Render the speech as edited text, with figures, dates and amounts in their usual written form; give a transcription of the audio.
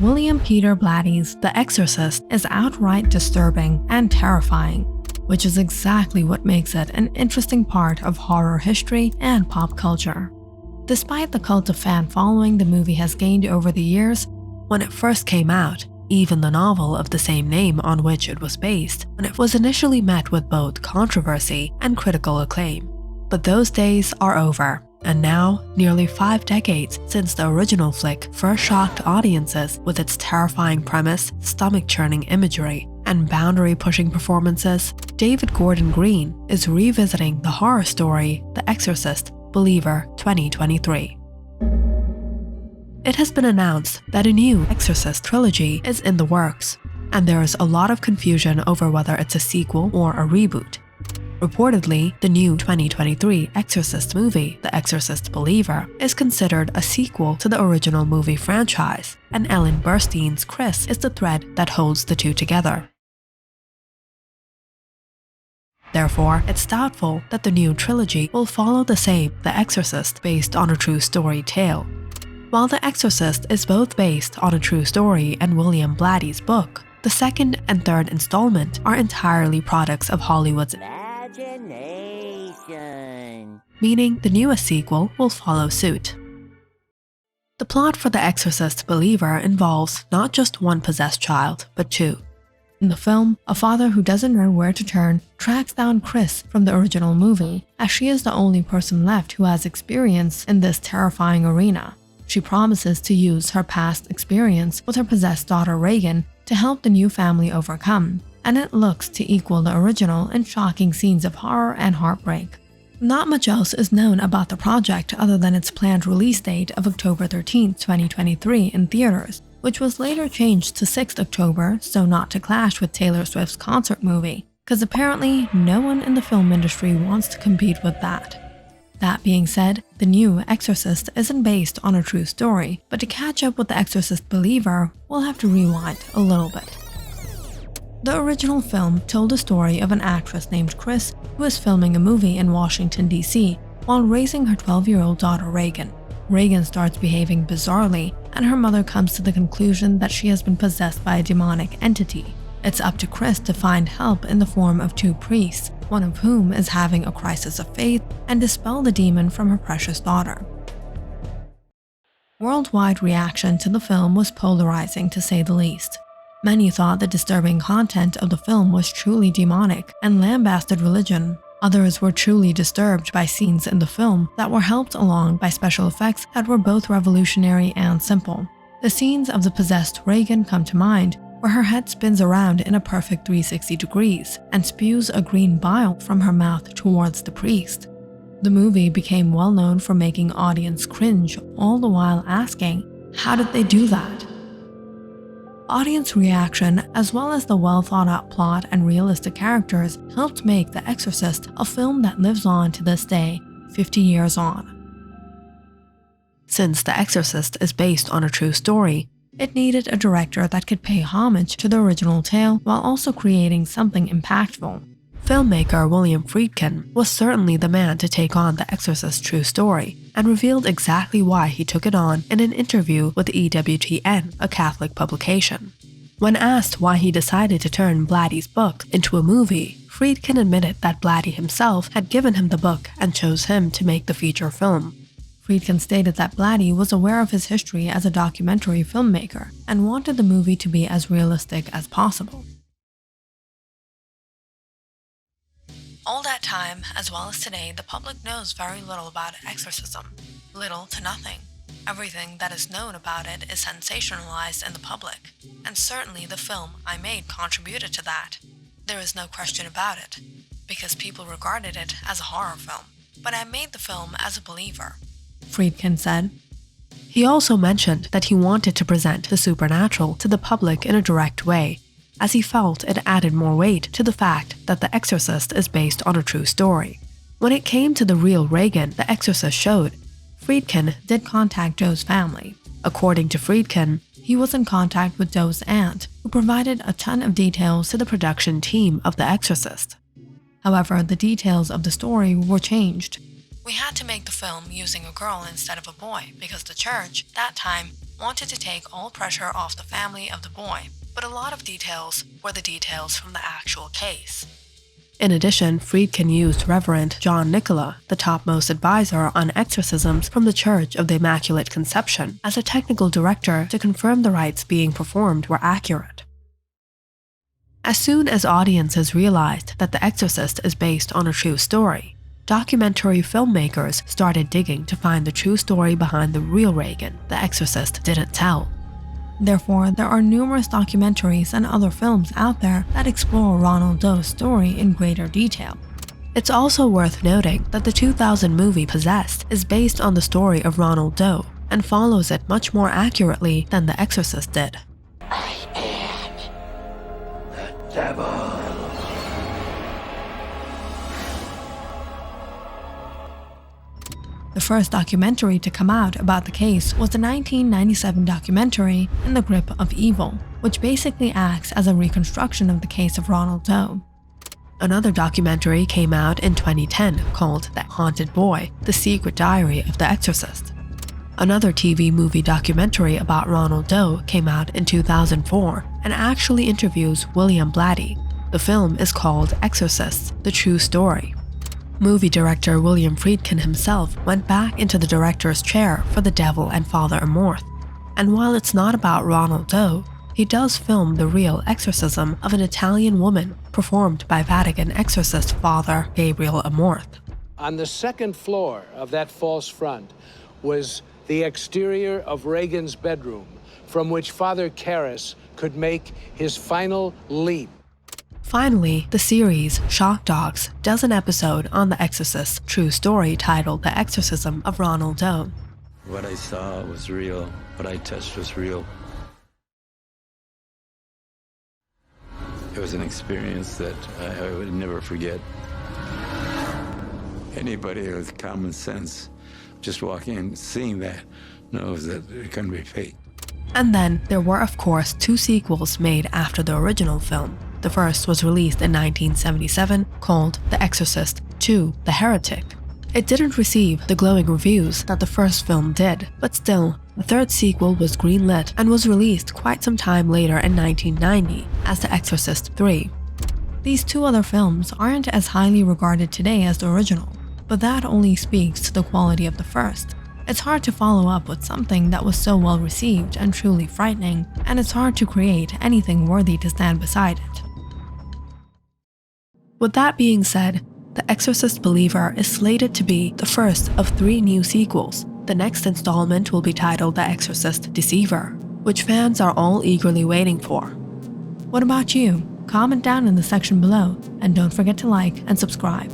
William Peter Blatty's The Exorcist is outright disturbing and terrifying, which is exactly what makes it an interesting part of horror history and pop culture. Despite the cult of fan following the movie has gained over the years, when it first came out, even the novel of the same name on which it was based, when it was initially met with both controversy and critical acclaim. But those days are over, and now, nearly 5 decades since the original flick first shocked audiences with its terrifying premise, stomach-churning imagery, and boundary-pushing performances, David Gordon Green is revisiting the horror story The Exorcist Believer 2023. It has been announced that a new Exorcist trilogy is in the works, and there is a lot of confusion over whether it's a sequel or a reboot. Reportedly, the new 2023 Exorcist movie, The Exorcist Believer, is considered a sequel to the original movie franchise, and Ellen Burstyn's Chris is the thread that holds the two together. Therefore, it's doubtful that the new trilogy will follow the same The Exorcist based on a true story tale. While The Exorcist is both based on a true story and William Blatty's book, the second and third installment are entirely products of Hollywood's imagination, meaning the newest sequel will follow suit. The plot for The Exorcist Believer involves not just one possessed child, but two. In the film, a father who doesn't know where to turn tracks down Chris from the original movie, as she is the only person left who has experience in this terrifying arena. She promises to use her past experience with her possessed daughter Regan to help the new family overcome, and it looks to equal the original in shocking scenes of horror and heartbreak. Not much else is known about the project other than its planned release date of October 13, 2023 in theaters, which was later changed to 6th October so not to clash with Taylor Swift's concert movie, because apparently no one in the film industry wants to compete with that. That being said, the new Exorcist isn't based on a true story, but to catch up with The Exorcist Believer, we'll have to rewind a little bit. The original film told the story of an actress named Chris who is filming a movie in Washington, D.C. while raising her 12-year-old daughter Regan. Regan starts behaving bizarrely, and her mother comes to the conclusion that she has been possessed by a demonic entity. It's up to Chris to find help in the form of two priests, one of whom is having a crisis of faith, and dispel the demon from her precious daughter. Worldwide reaction to the film was polarizing to say the least. Many thought the disturbing content of the film was truly demonic and lambasted religion. Others were truly disturbed by scenes in the film that were helped along by special effects that were both revolutionary and simple. The scenes of the possessed Regan come to mind, where her head spins around in a perfect 360 degrees and spews a green bile from her mouth towards the priest. The movie became well known for making audience cringe, all the while asking, how did they do that? Audience reaction, as well as the well-thought-out plot and realistic characters, helped make The Exorcist a film that lives on to this day, 50 years on. Since The Exorcist is based on a true story, it needed a director that could pay homage to the original tale while also creating something impactful. Filmmaker William Friedkin was certainly the man to take on The Exorcist's true story, and revealed exactly why he took it on in an interview with EWTN, a Catholic publication. When asked why he decided to turn Blatty's book into a movie, Friedkin admitted that Blatty himself had given him the book and chose him to make the feature film. Friedkin stated that Blatty was aware of his history as a documentary filmmaker and wanted the movie to be as realistic as possible. All that time, as well as today, the public knows very little about exorcism. Little to nothing. Everything that is known about it is sensationalized in the public, and certainly the film I made contributed to that. There is no question about it, because people regarded it as a horror film, but I made the film as a believer, Friedkin said. He also mentioned that he wanted to present the supernatural to the public in a direct way, as he felt it added more weight to the fact that The Exorcist is based on a true story. When it came to the real Regan The Exorcist showed, Friedkin did contact Joe's family. According to Friedkin, he was in contact with Joe's aunt, who provided a ton of details to the production team of The Exorcist. However, the details of the story were changed. We had to make the film using a girl instead of a boy because the church, that time, wanted to take all pressure off the family of the boy, but a lot of details were the details from the actual case. In addition, Friedkin used Reverend John Nicola, the topmost advisor on exorcisms from the Church of the Immaculate Conception, as a technical director to confirm the rites being performed were accurate. As soon as audiences realized that The Exorcist is based on a true story, documentary filmmakers started digging to find the true story behind the real Regan The Exorcist didn't tell. Therefore, there are numerous documentaries and other films out there that explore Ronald Doe's story in greater detail. It's also worth noting that the 2000 movie Possessed is based on the story of Ronald Doe and follows it much more accurately than The Exorcist did. I am the devil. The first documentary to come out about the case was the 1997 documentary In the Grip of Evil, which basically acts as a reconstruction of the case of Ronald Doe. Another documentary came out in 2010 called The Haunted Boy: The Secret Diary of the Exorcist. Another TV movie documentary about Ronald Doe came out in 2004 and actually interviews William Blatty. The film is called Exorcist: The True Story. Movie director William Friedkin himself went back into the director's chair for The Devil and Father Amorth. And while it's not about Ronald Doe, he does film the real exorcism of an Italian woman performed by Vatican exorcist Father Gabriel Amorth. On the second floor of that false front was the exterior of Regan's bedroom, from which Father Karras could make his final leap. Finally, the series Shock Dogs does an episode on The Exorcist's true story titled The Exorcism of Ronald Doe. What I saw was real. What I touched was real. It was an experience that I would never forget. Anybody with common sense just walking in, seeing that, knows that it couldn't be fake. And then there were, of course, 2 sequels made after the original film. The first was released in 1977, called The Exorcist II: The Heretic. It didn't receive the glowing reviews that the first film did, but still, the third sequel was greenlit and was released quite some time later in 1990 as The Exorcist III. These 2 other films aren't as highly regarded today as the original, but that only speaks to the quality of the first. It's hard to follow up with something that was so well received and truly frightening, and it's hard to create anything worthy to stand beside it. With that being said, The Exorcist Believer is slated to be the first of 3 new sequels. The next installment will be titled The Exorcist Deceiver, which fans are all eagerly waiting for. What about you? Comment down in the section below, and don't forget to like and subscribe.